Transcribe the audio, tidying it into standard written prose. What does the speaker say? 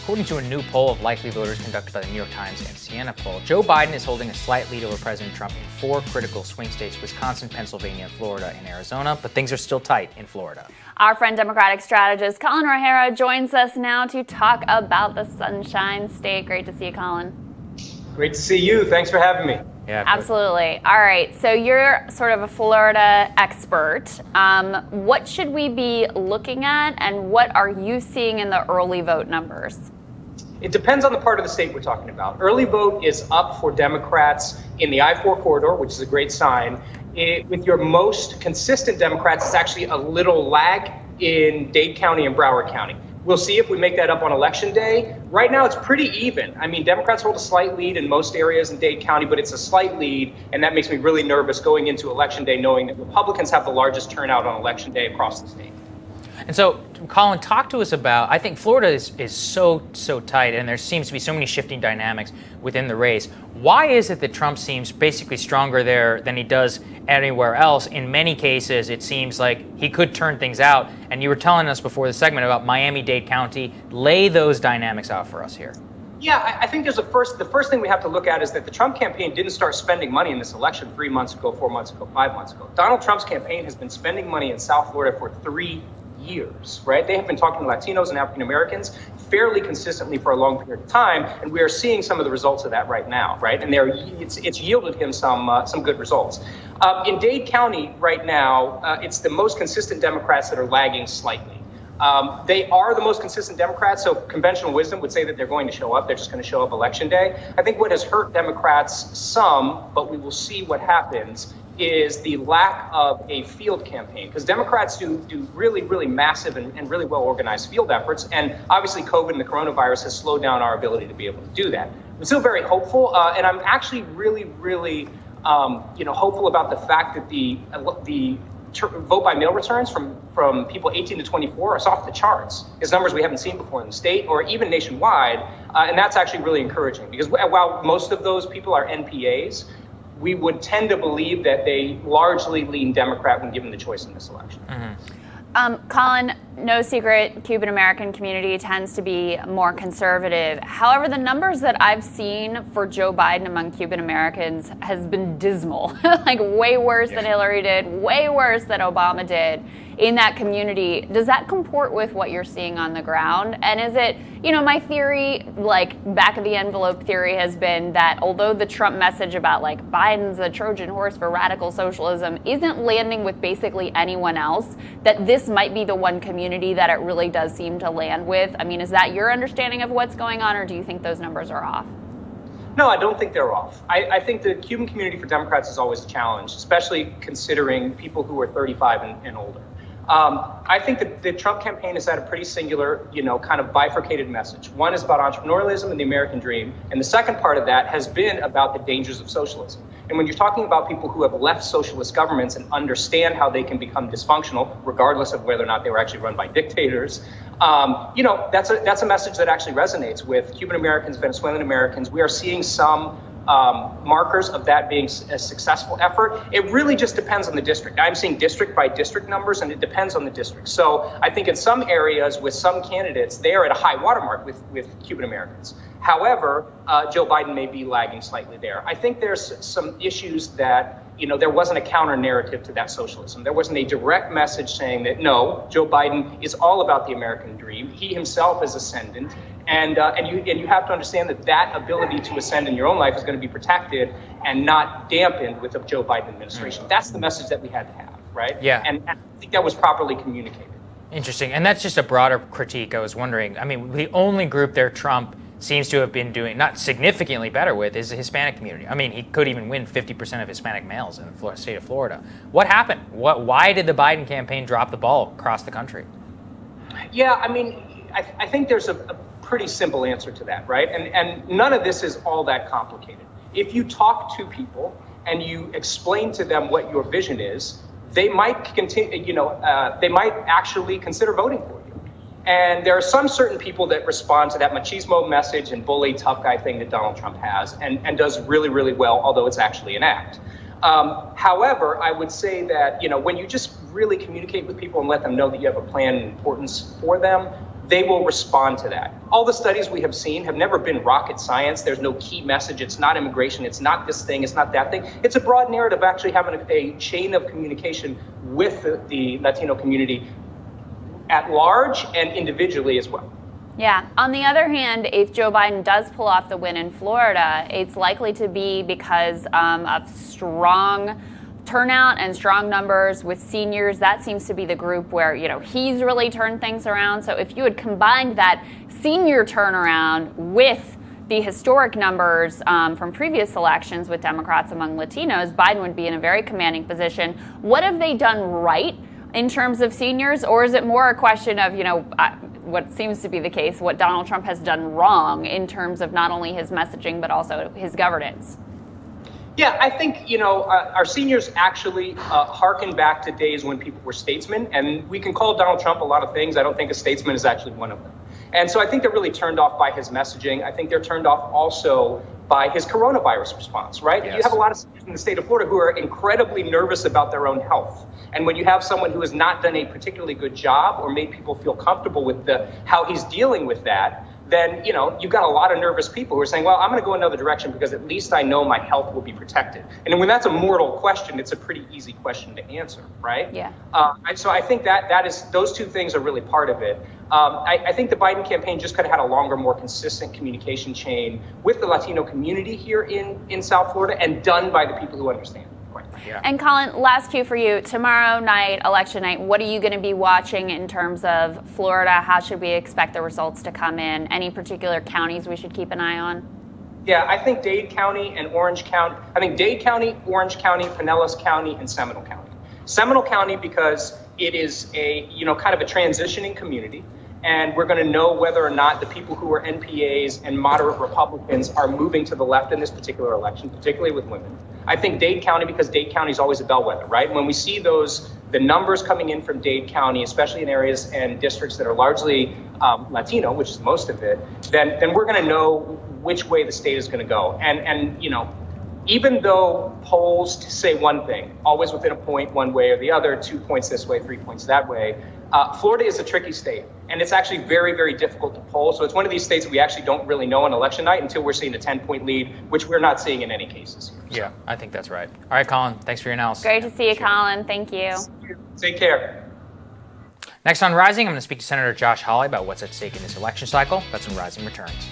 According to a new poll of likely voters conducted by the New York Times and Siena poll, Joe Biden is holding a slight lead over President Trump in 4 critical swing states: Wisconsin, Pennsylvania, Florida, and Arizona. But things are still tight in Florida. Our friend Democratic strategist Colin Rogero joins us now to talk about the Sunshine State. Great to see you, Colin. Great to see you. Thanks for having me. Yeah, absolutely. All right. So you're sort of a Florida expert. What should we be looking at, and what are you seeing in the early vote numbers? It depends on the part of the state we're talking about. Early vote is up for Democrats in the I-4 corridor, which is a great sign. With your most consistent Democrats, it's actually a little lag in Dade County and Broward County. We'll see if we make that up on Election Day. Right now, it's pretty even. I mean, Democrats hold a slight lead in most areas in Dade County, but it's a slight lead, and that makes me really nervous going into Election Day, knowing that Republicans have the largest turnout on Election Day across the state. And so, Colin, talk to us about, I think Florida is so tight, and there seems to be so many shifting dynamics within the race. Why is it that Trump seems basically stronger there than he does anywhere else? In many cases, it seems like he could turn things out. And you were telling us before the segment about Miami-Dade County. Lay those dynamics out for us here. Yeah, I think the first thing we have to look at is that the Trump campaign didn't start spending money in this election 3 months ago, 4 months ago, 5 months ago. Donald Trump's campaign has been spending money in South Florida for 3 years, right? They have been talking to Latinos and African Americans fairly consistently for a long period of time, and we are seeing some of the results of that right now, right? And it's yielded him some good results. In Dade County right now, it's the most consistent Democrats that are lagging slightly. They are the most consistent Democrats, so conventional wisdom would say that they're going to show up. They're just going to show up Election Day. I think what has hurt Democrats some, but we will see what happens, is the lack of a field campaign, because Democrats do really, really massive and really well-organized field efforts. And obviously COVID and the coronavirus has slowed down our ability to be able to do that. I'm still very hopeful, and I'm actually really hopeful about the fact that the vote by mail returns from people 18 to 24 are off the charts. It's numbers we haven't seen before in the state or even nationwide. And that's actually really encouraging, because while most of those people are NPAs, we would tend to believe that they largely lean Democrat when given the choice in this election. Mm-hmm. Colin, no secret, Cuban American community tends to be more conservative. However, the numbers that I've seen for Joe Biden among Cuban Americans has been dismal, like way worse than Hillary did, way worse than Obama did in that community. Does that comport with what you're seeing on the ground? And is it, my theory, like back of the envelope theory, has been that although the Trump message about like Biden's a Trojan horse for radical socialism isn't landing with basically anyone else, that this might be the one community that it really does seem to land with? I mean, is that your understanding of what's going on, or do you think those numbers are off? No, I don't think they're off. I think the Cuban community for Democrats is always a challenge, especially considering people who are 35 and older. I think that the Trump campaign has had a pretty singular, kind of bifurcated message. One is about entrepreneurialism and the American dream. And the second part of that has been about the dangers of socialism. And when you're talking about people who have left socialist governments and understand how they can become dysfunctional, regardless of whether or not they were actually run by dictators, that's a message that actually resonates with Cuban Americans, Venezuelan Americans. We are seeing some markers of that being a successful effort. It really just depends on the district. I'm seeing district by district numbers, and it depends on the district. So I think in some areas with some candidates, they are at a high watermark with Cuban Americans. However, Joe Biden may be lagging slightly there. I think there's some issues that, there wasn't a counter narrative to that socialism. There wasn't a direct message saying that, no, Joe Biden is all about the American dream. He himself is ascendant. And you have to understand that ability to ascend in your own life is going to be protected and not dampened with the Joe Biden administration. That's the message that we had to have, right? Yeah. And I think that was properly communicated. Interesting. And that's just a broader critique. I was wondering, I mean, the only group there Trump seems to have been doing not significantly better with is the Hispanic community. I mean, he could even win 50% of Hispanic males in the state of Florida. What happened? Why did the Biden campaign drop the ball across the country? Yeah, I mean, I think there's a pretty simple answer to that, right? And none of this is all that complicated. If you talk to people and you explain to them what your vision is, they might continue, they might actually consider voting for you. And there are some certain people that respond to that machismo message and bully tough guy thing that Donald Trump has and does really, really well, although it's actually an act. However, I would say that, when you just really communicate with people and let them know that you have a plan and importance for them, they will respond to that. All the studies we have seen have never been rocket science. There's no key message. It's not immigration. It's not this thing. It's not that thing. It's a broad narrative actually having a chain of communication with the Latino community at large and individually as well. Yeah. On the other hand, if Joe Biden does pull off the win in Florida, it's likely to be because of strong turnout and strong numbers with seniors. That seems to be the group where, he's really turned things around. So if you had combined that senior turnaround with the historic numbers from previous elections with Democrats among Latinos, Biden would be in a very commanding position. What have they done right in terms of seniors? Or is it more a question of, what seems to be the case, what Donald Trump has done wrong in terms of not only his messaging, but also his governance? Yeah, I think, our seniors actually harken back to days when people were statesmen, and we can call Donald Trump a lot of things. I don't think a statesman is actually one of them. And so I think they're really turned off by his messaging. I think they're turned off also by his coronavirus response, right? Yes. You have a lot of seniors in the state of Florida who are incredibly nervous about their own health. And when you have someone who has not done a particularly good job or made people feel comfortable with how he's dealing with that, then, you've got a lot of nervous people who are saying, well, I'm going to go another direction because at least I know my health will be protected. And when that's a mortal question, it's a pretty easy question to answer, right? Yeah. So I think that is, those two things are really part of it. I think the Biden campaign just could have had a longer, more consistent communication chain with the Latino community here in South Florida and done by the people who understand. Yeah. And Colin, last cue for you. Tomorrow night, election night, what are you going to be watching in terms of Florida? How should we expect the results to come in? Any particular counties we should keep an eye on? Yeah, I think Dade County and Orange County. I think Dade County, Orange County, Pinellas County, and Seminole County. Seminole County because it is a, kind of a transitioning community. And we're going to know whether or not the people who are NPAs and moderate Republicans are moving to the left in this particular election, particularly with women. I think Dade County, because Dade County is always a bellwether, right? When we see the numbers coming in from Dade County, especially in areas and districts that are largely Latino, which is most of it, then we're going to know which way the state is going to go. And even though polls say one thing, always within a point one way or the other, 2 points this way, 3 points that way, Florida is a tricky state, and it's actually very, very difficult to poll. So it's one of these states that we actually don't really know on election night until we're seeing a 10-point lead, which we're not seeing in any cases. Yeah, I think that's right. All right, Colin, thanks for your analysis. Great to see you, Colin. Thank you. Take care. Next on Rising, I'm going to speak to Senator Josh Hawley about what's at stake in this election cycle. That's when Rising returns.